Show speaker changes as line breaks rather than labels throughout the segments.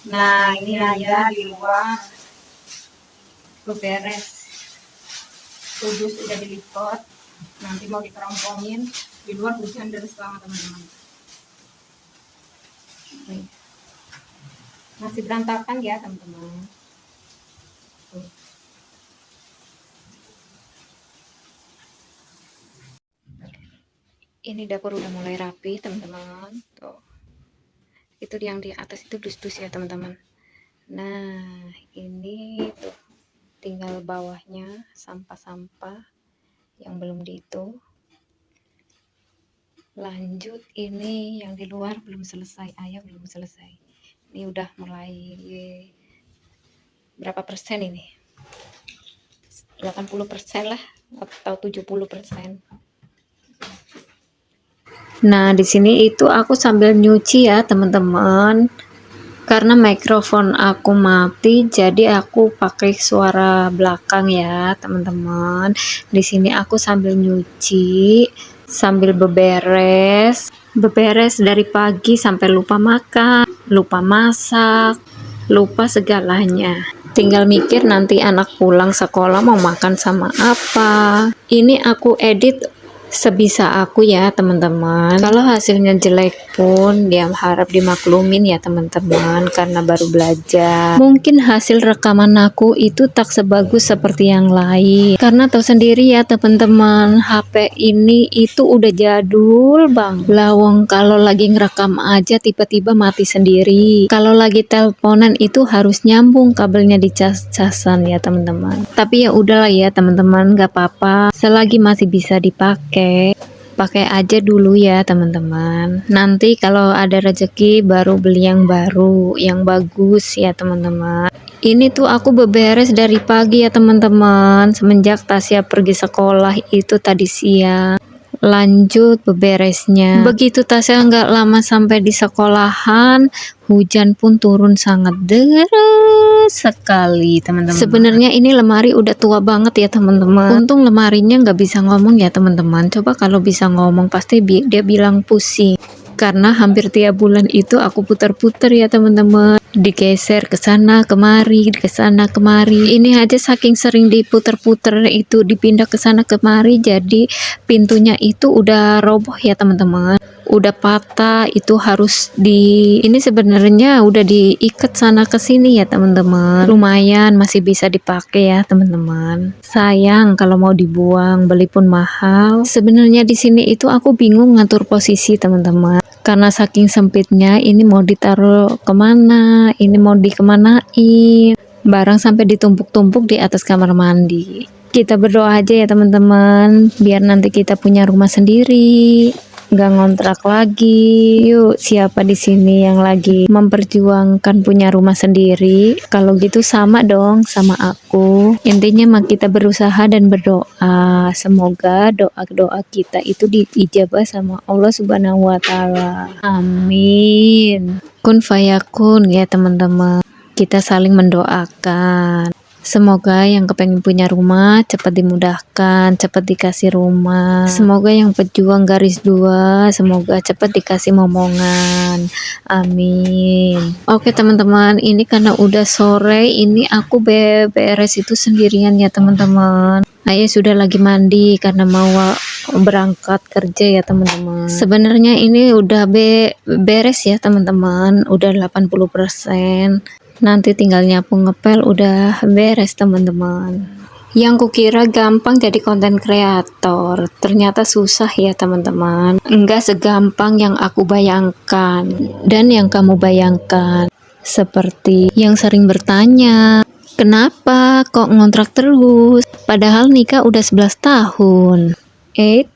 Nah, ini aja di luar beberes, kudus udah dilipat, nanti mau dikerompongin. Di luar hujan deras banget teman-teman. Masih berantakan ya teman-teman. Ini dapur udah mulai rapi teman-teman. Tuh, itu yang di atas itu dus-dus ya teman-teman. Nah, ini tuh tinggal bawahnya sampah-sampah yang belum dihitung. Lanjut, ini yang di luar belum selesai, ayam belum selesai. Ini udah mulai berapa persen ini? 80% lah atau 70%. Nah, di sini itu aku sambil nyuci ya, teman-teman. Karena mikrofon aku mati, jadi aku pakai suara belakang ya, teman-teman. Di sini aku sambil nyuci, sambil beberes dari pagi sampai lupa makan, lupa masak, lupa segalanya. Tinggal mikir nanti anak pulang sekolah mau makan sama apa. Ini aku edit sebisa aku ya teman-teman. Kalau hasilnya jelek pun dia harap dimaklumin ya teman-teman, karena baru belajar. Mungkin hasil rekaman aku itu tak sebagus seperti yang lain, karena tahu sendiri ya teman-teman, HP ini itu udah jadul bang. Lawang kalau lagi ngerekam aja tiba-tiba mati sendiri. Kalau lagi teleponan itu harus nyambung kabelnya di cas-casan ya teman-teman. Tapi ya udahlah ya teman-teman, gak apa-apa, selagi masih bisa dipakai, pakai aja dulu ya teman-teman. Nanti kalau ada rezeki baru beli yang baru, yang bagus ya teman-teman. Ini tuh aku beberes dari pagi ya teman-teman, semenjak Tasya pergi sekolah itu tadi siang. Lanjut beberesnya. Begitu Tasya nggak lama sampai di sekolahan, hujan pun turun sangat deras sekali teman-teman. Sebenarnya ini lemari udah tua banget ya teman-teman. Untung lemarinya nggak bisa ngomong ya teman-teman. Coba kalau bisa ngomong pasti dia bilang pusing. Karena hampir tiap bulan itu aku putar-putar ya teman-teman, digeser ke sana kemari, ke sana kemari. Ini aja saking sering diputar-putar itu, dipindah ke sana kemari, jadi pintunya itu udah roboh ya teman-teman, udah patah. Itu harus ini sebenarnya udah diikat sana ke sini ya teman-teman. Lumayan masih bisa dipakai ya teman-teman. Sayang kalau mau dibuang, beli pun mahal. Sebenarnya di sini itu aku bingung ngatur posisi teman-teman, karena saking sempitnya. Ini mau ditaruh kemana, ini mau dikemanain, barang sampai ditumpuk-tumpuk di atas kamar mandi. Kita berdoa aja ya teman-teman, biar nanti kita punya rumah sendiri, nggak ngontrak lagi. Yuk, siapa di sini yang lagi memperjuangkan punya rumah sendiri? Kalau gitu sama dong sama aku. Intinya mah kita berusaha dan berdoa, semoga doa-doa kita itu diijabah sama Allah Subhanahu wa taala. Amin. Kun fayakun ya teman-teman. Kita saling mendoakan. Semoga yang kepengen punya rumah cepat dimudahkan, cepat dikasih rumah. Semoga yang pejuang garis 2, semoga cepat dikasih momongan. Amin. Oke teman-teman, ini karena udah sore, ini aku beres itu sendirian ya teman-teman. Ayah sudah lagi mandi karena mau berangkat kerja ya teman-teman. Sebenarnya ini udah beres ya teman-teman, udah 80%. Nanti tinggal nyapu ngepel udah beres teman-teman. Yang kukira gampang jadi konten kreator, ternyata susah ya teman-teman. Enggak segampang yang aku bayangkan dan yang kamu bayangkan. Seperti yang sering bertanya, kenapa kok ngontrak terus? Padahal nikah udah 11 tahun.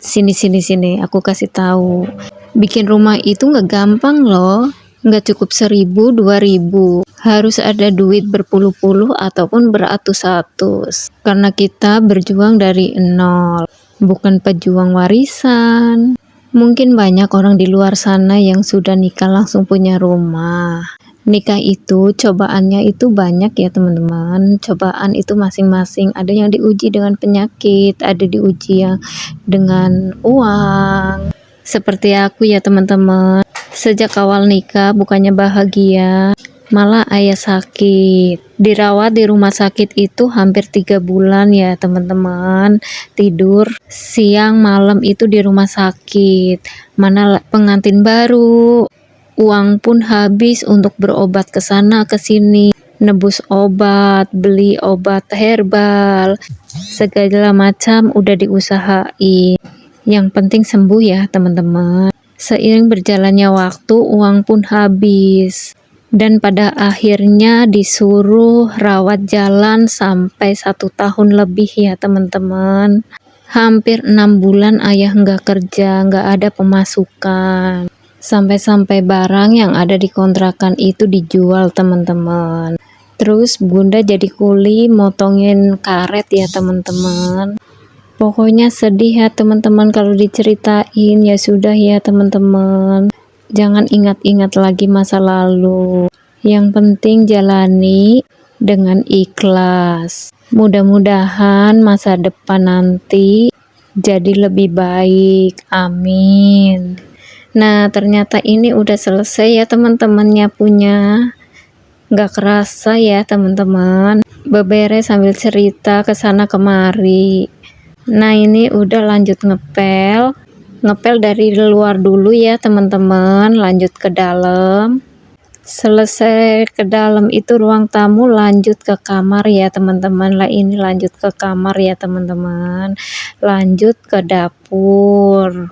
Sini, aku kasih tahu. Bikin rumah itu nggak gampang loh. Nggak cukup 1.000, 2.000. Harus ada duit berpuluh-puluh ataupun beratus-atus. Karena kita berjuang dari nol, bukan pejuang warisan. Mungkin banyak orang di luar sana yang sudah nikah langsung punya rumah. Nikah itu cobaannya itu banyak ya teman-teman. Cobaan itu masing-masing. Ada yang diuji dengan penyakit, ada diuji yang dengan uang. Seperti aku ya teman-teman. Sejak awal nikah bukannya bahagia, malah ayah sakit. Dirawat di rumah sakit itu hampir 3 bulan ya teman-teman. Tidur siang malam itu di rumah sakit. Mana pengantin baru. Uang pun habis untuk berobat ke sana ke sini. Nebus obat, beli obat herbal. Segala macam udah diusahain. Yang penting sembuh ya teman-teman. Seiring berjalannya waktu, uang pun habis. Dan pada akhirnya disuruh rawat jalan sampai 1 tahun lebih ya teman-teman. Hampir 6 bulan ayah nggak kerja, nggak ada pemasukan. Sampai-sampai barang yang ada di kontrakan itu dijual teman-teman. Terus bunda jadi kuli motongin karet ya teman-teman. Pokoknya sedih ya teman-teman kalau diceritain. Ya sudah ya teman-teman. Jangan ingat-ingat lagi masa lalu. Yang penting jalani dengan ikhlas. Mudah-mudahan masa depan nanti jadi lebih baik. Amin. Nah, ternyata ini udah selesai ya teman-temannya punya. Gak kerasa ya teman-teman. Beberes sambil cerita ke sana kemari. Nah, ini udah lanjut ngepel. Ngepel dari luar dulu ya teman-teman, lanjut ke dalam. Selesai ke dalam itu ruang tamu, lanjut ke kamar ya teman-teman. Lah ini lanjut ke kamar ya teman-teman. Lanjut ke dapur.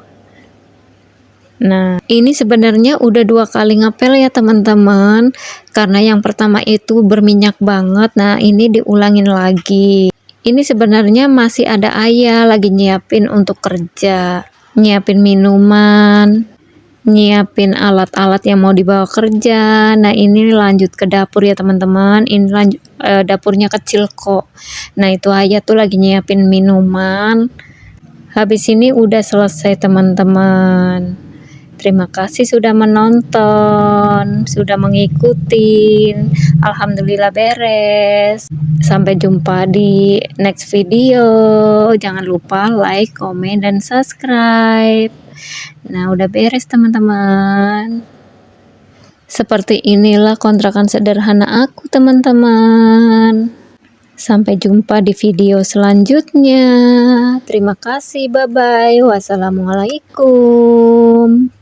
Nah, ini sebenarnya udah 2 kali ngepel ya teman-teman. Karena yang pertama itu berminyak banget. Nah, ini diulangin lagi. Ini sebenarnya masih ada ayah lagi nyiapin untuk kerja. Nyiapin minuman, nyiapin alat-alat yang mau dibawa kerja. Nah, ini lanjut ke dapur ya teman-teman. Ini lanjut dapurnya kecil kok. Nah, itu ayah tuh lagi nyiapin minuman. Habis ini udah selesai teman-teman. Terima kasih sudah menonton, sudah mengikuti. Alhamdulillah beres. Sampai jumpa di next video. Jangan lupa like, komen, dan subscribe. Nah, udah beres teman-teman. Seperti inilah kontrakan sederhana aku teman-teman. Sampai jumpa di video selanjutnya. Terima kasih, bye-bye. Wassalamualaikum.